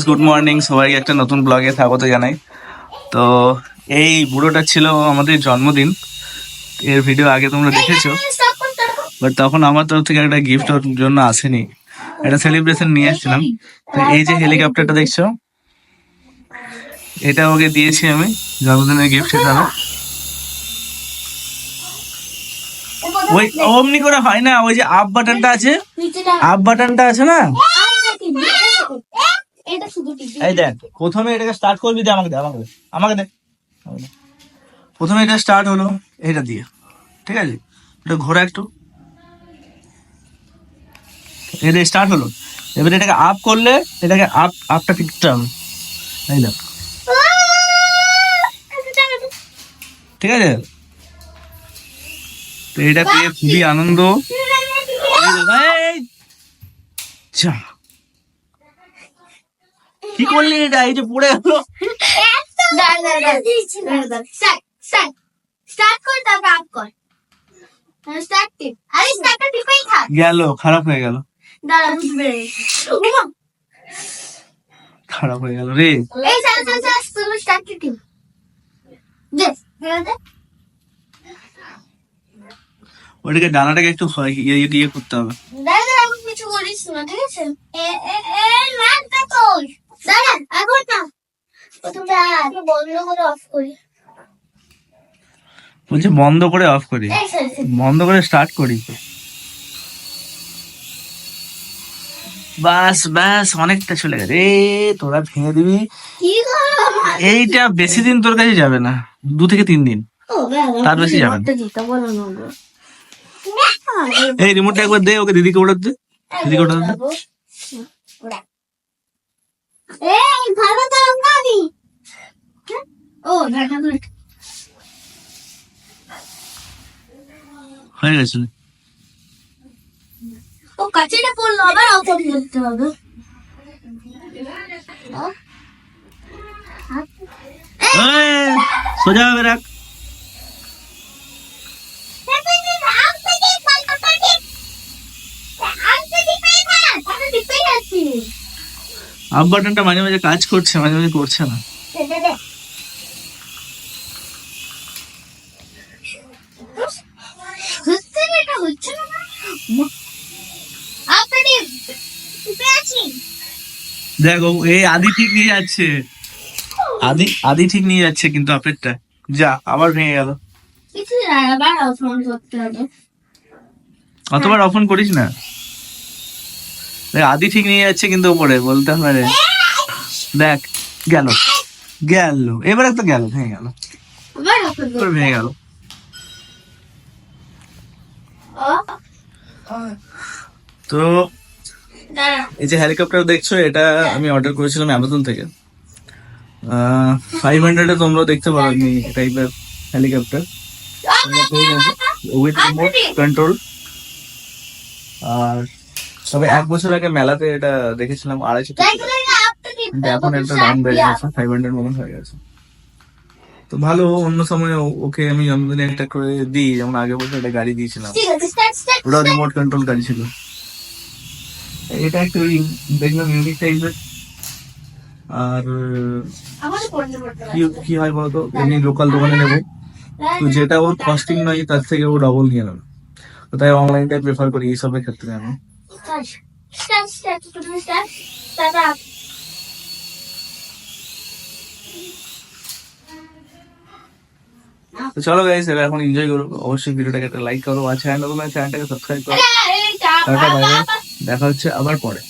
Good morning, সবাইকে একটা নতুন ব্লগে স্বাগত জানাই। তো এই বুড়োটা ছিল আমাদের জন্মদিন, এর ভিডিও আগে তোমরা দেখেছো, বাট তখন আমার তরফ থেকে একটা গিফট ওর জন্য আসেনি, একটা সেলিব্রেশন নিয়ে এসেছিলাম। তো এই যে হেলিকপ্টারটা দেখছো, এটা ওকে দিয়েছি আমি জন্মদিনের গিফট হিসাবে। ওই অমনি করে হয় না, ওই যে আপ বাটনটা আছে, আপ বাটনটা আছে না, এই দেখ প্রথমে এটাকে স্টার্ট করবি, দে আমাকে দে, আমাকে দে। প্রথমে এটা স্টার্ট হলো এটা দিয়ে, ঠিক আছে, এটা ঘোরা একটু, এটা স্টার্ট হলো। এবারে এটাকে আপ করলে, এটাকে আপটা টিকতে হবে, এই দেখ, ঠিক আছে। তো এটা পেয়ে খুবই আনন্দ। কি করলি এটা, এই যে পড়ে গেল। গেল, খারাপ হয়ে গেল, খারাপ হয়ে গেল রে। ওটাকে ডানাটাকে একটু ইয়ে করতে হবে। কিছু করিস না, ঠিক আছে? বন্ধ করে অফ করি, বলছে বন্ধ করে অফ করি, বন্ধ করে স্টার্ট করি। বাস বাস, অনেকটা চলে গেছে রে, তোরা ভেঙে দিবি। এইটা বেশি দিন তোর কাছে যাবে না, 2 থেকে 3 দিন, তার বেশি যাবে না। এই রিমোটটা একবার দে ওকে, দিদিকে ওটা দে, দিদিকে ওটা দে। হয়ে গেছে। ও কাছেটা পড়লো, আবার অফ করতে হবে। সোজা হবে রাখ। আপ বাটনটা মাঝে মাঝে কাজ করছে, মাঝে মাঝে করছে না। দেখো এই আদি ঠিক নিয়ে যাচ্ছে, আদি ঠিক নিয়ে যাচ্ছে, কিন্তু আপেরটা যা আবার ভেঙে গেল। অতবার অফ অন করিস না, আদি ঠিক নিয়ে যাচ্ছে কিন্তু উপরে বলতে হবে। দেখ গেল, গেল, এবারে তো গেল, ভেঙে গেল, ভেঙে গেল। তো এই যে হেলিকপ্টার দেখছো, এটা আমি অর্ডার করেছিলাম অ্যামাজন থেকে। 500 তোমরা দেখতে পারো এই টাইপের হেলিকপ্টার, উইথ রিমোট কন্ট্রোল। আর তবে 1 বছর আগে মেলাতে এটা দেখেছিলাম 250 টাকা, কিন্তু এখন একটা দাম বেড়ে গেছে, 500 মতন হয়ে গেছে। তো ভালো, অন্য সময় ওকে আমি জন্মদিনে একটা করে দিই, যেমন আগে বছর একটা গাড়ি দিয়েছিলাম, ওটা রিমোট কন্ট্রোল গাড়ি ছিল। এটা একটু দেখলাম ইউনিক টাইপের। আর কি হয় বলতো, এমনি লোকাল দোকানে নেবো, তো যেটা ওর কস্টিং নয় তার থেকে ও ডবল নিয়ে নেবে, তো তাই অনলাইনটাই প্রেফার করি এইসবের ক্ষেত্রে আমি। তো চলো গাইস, এবার এখন এনজয় করো, অবশ্যই ভিডিওটাকে একটা লাইক করো, আর চ্যানেলটাকে সাবস্ক্রাইব করো। টাটা বাই বাই, দেখা হচ্ছে আবার পরে।